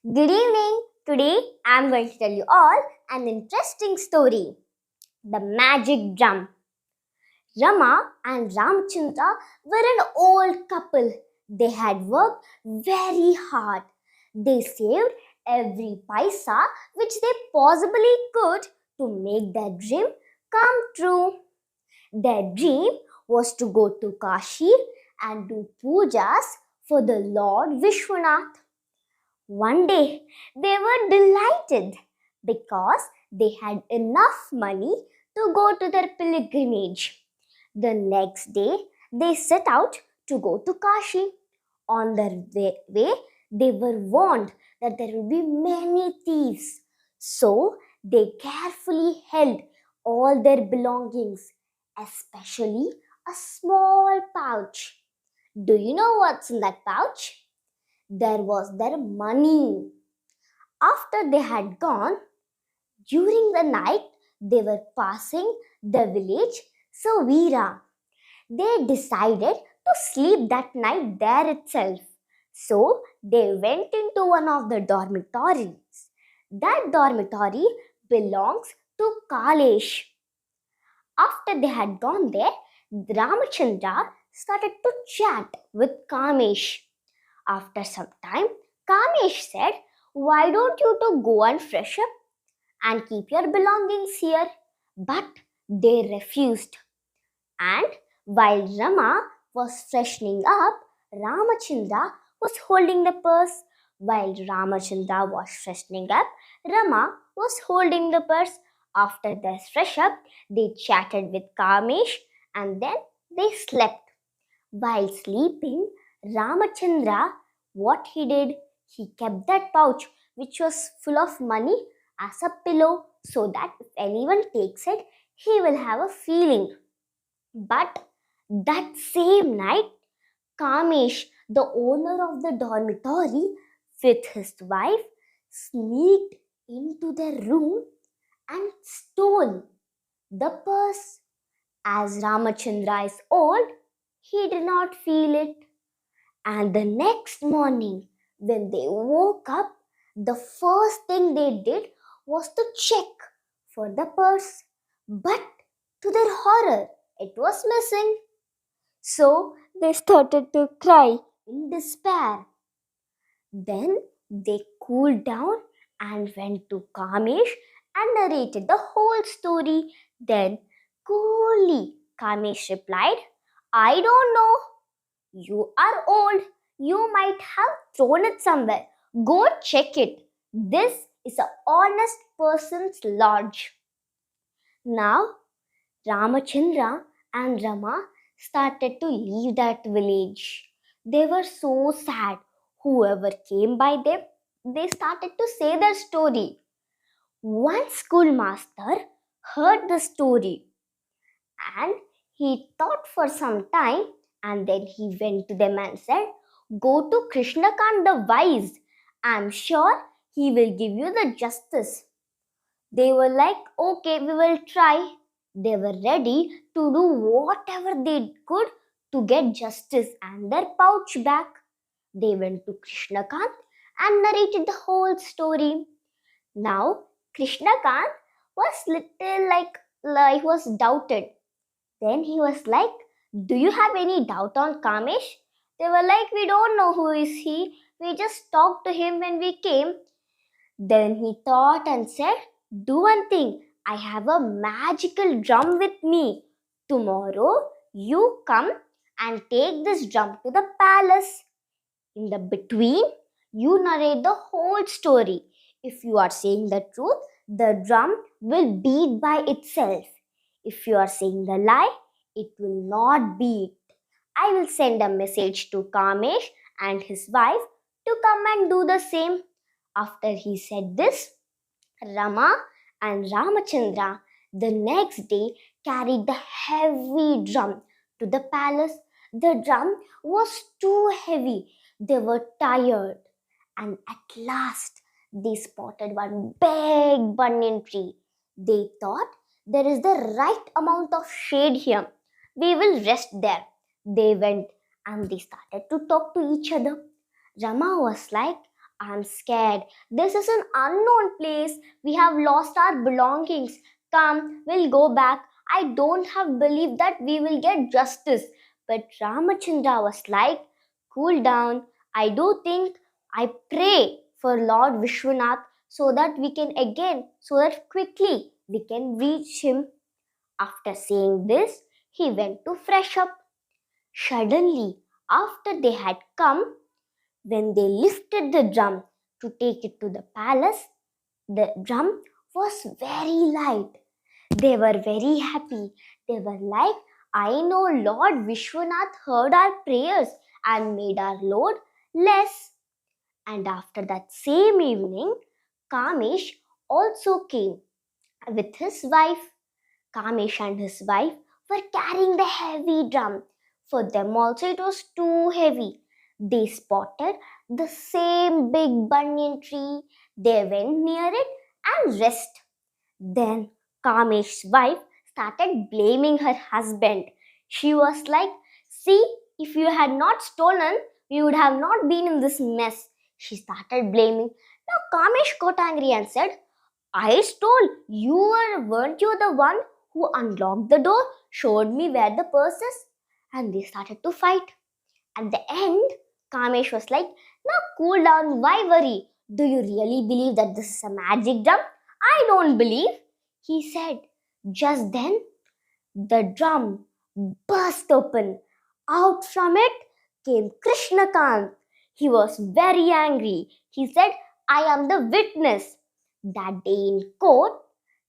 Good evening. Today I am going to tell you all an interesting story. The Magic Drum. Rama and Ramchandra were an old couple. They had worked very hard. They saved every paisa which they possibly could to make their dream come true. Their dream was to go to Kashi and do pujas for the Lord Vishwanath. One day, they were delighted because they had enough money to go to their pilgrimage. The next day, they set out to go to Kashi. On their way, they were warned that there would be many thieves. So, they carefully held all their belongings, especially a small pouch. Do you know what's in that pouch? There was their money. After they had gone, during the night, they were passing the village Savira. They decided to sleep that night there itself. So they went into one of the dormitories. That dormitory belongs to Kalesh. After they had gone there, Ramachandra started to chat with Kamesh. After some time, Kamesh said, "Why don't you two go and fresh up and keep your belongings here?" But they refused. And while Rama was freshening up, Ramachandra was holding the purse. While Ramachandra was freshening up, Rama was holding the purse. After their fresh up, they chatted with Kamesh and then they slept. While sleeping, Ramachandra, what he did, he kept that pouch which was full of money as a pillow so that if anyone takes it, he will have a feeling. But that same night, Kamesh, the owner of the dormitory, with his wife, sneaked into their room and stole the purse. As Ramachandra is old, he did not feel it. And the next morning, when they woke up, the first thing they did was to check for the purse. But to their horror, it was missing. So they started to cry in despair. Then they cooled down and went to Kamesh and narrated the whole story. Then coolly Kamesh replied, "I don't know. You are old. You might have thrown it somewhere. Go check it. This is an honest person's lodge." Now, Ramachandra and Rama started to leave that village. They were so sad. Whoever came by them, they started to say their story. One schoolmaster heard the story and he thought for some time and then he went to them and said, "Go to Krishnakant the wise. I'm sure he will give you the justice." They were like, "Okay, we will try." They were ready to do whatever they could to get justice and their pouch back. They went to Krishnakant and narrated the whole story. Now, Krishnakant was little like was doubted. Then he was like, "Do you have any doubt on Kamesh?" They were like, "We don't know who is he. We just talked to him when we came." Then he thought and said, "Do one thing. I have a magical drum with me. Tomorrow you come and take this drum to the palace. In the between, you narrate the whole story. If you are saying the truth, the drum will beat by itself. If you are saying the lie, it will not beat. I will send a message to Kamesh and his wife to come and do the same." After he said this, Rama and Ramachandra the next day carried the heavy drum to the palace. The drum was too heavy. They were tired. And at last, they spotted one big banyan tree. They thought, "There is the right amount of shade here. We will rest there." They went and they started to talk to each other. Rama was like, I'm scared. This is an unknown place. We have lost our belongings. Come, we'll go back. I don't have belief that we will get justice. But Ramachandra was like, cool down. I do think I pray for Lord Vishwanath so that so that quickly we can reach him. After saying this, he went to fresh up. Suddenly, after they had come, when they lifted the drum to take it to the palace, the drum was very light. They were very happy. They were like, I know Lord Vishwanath heard our prayers and made our load less. And after that same evening, Kamesh also came with his wife. Kamesh and his wife were carrying the heavy drum. For them also it was too heavy. They spotted the same big banyan tree. They went near it and rested. Then Kamesh's wife started blaming her husband. She was like, see, if you had not stolen, we would have not been in this mess. She started blaming. Now Kamesh got angry and said, I stole. Weren't you the one who unlocked the door, showed me where the purse is? And they started to fight. At the end, Kamesh was like, now cool down, why worry? Do you really believe that this is a magic drum? I don't believe, he said. Just then, the drum burst open. Out from it came Krishnakant. He was very angry. He said, I am the witness. That day in court,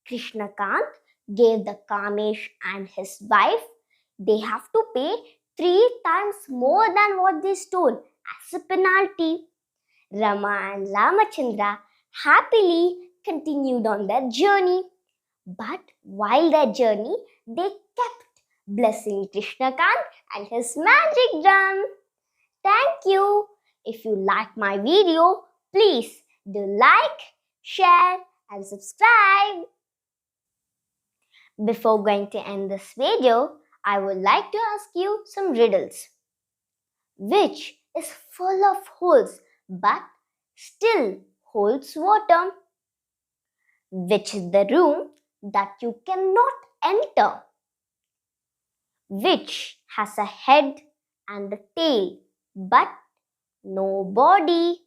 Krishnakant gave the Kamesh and his wife, they have to pay 3 times more than what they stole as a penalty. Rama and Ramachandra happily continued on their journey. But while their journey, they kept blessing Krishnakant and his magic drum. Thank you. If you like my video, please do like, share and subscribe. Before going to end this video, I would like to ask you some riddles. Which is full of holes but still holds water? Which is the room that you cannot enter? Which has a head and a tail but no body?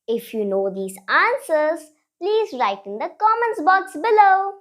If you know these answers, please write in the comments box below.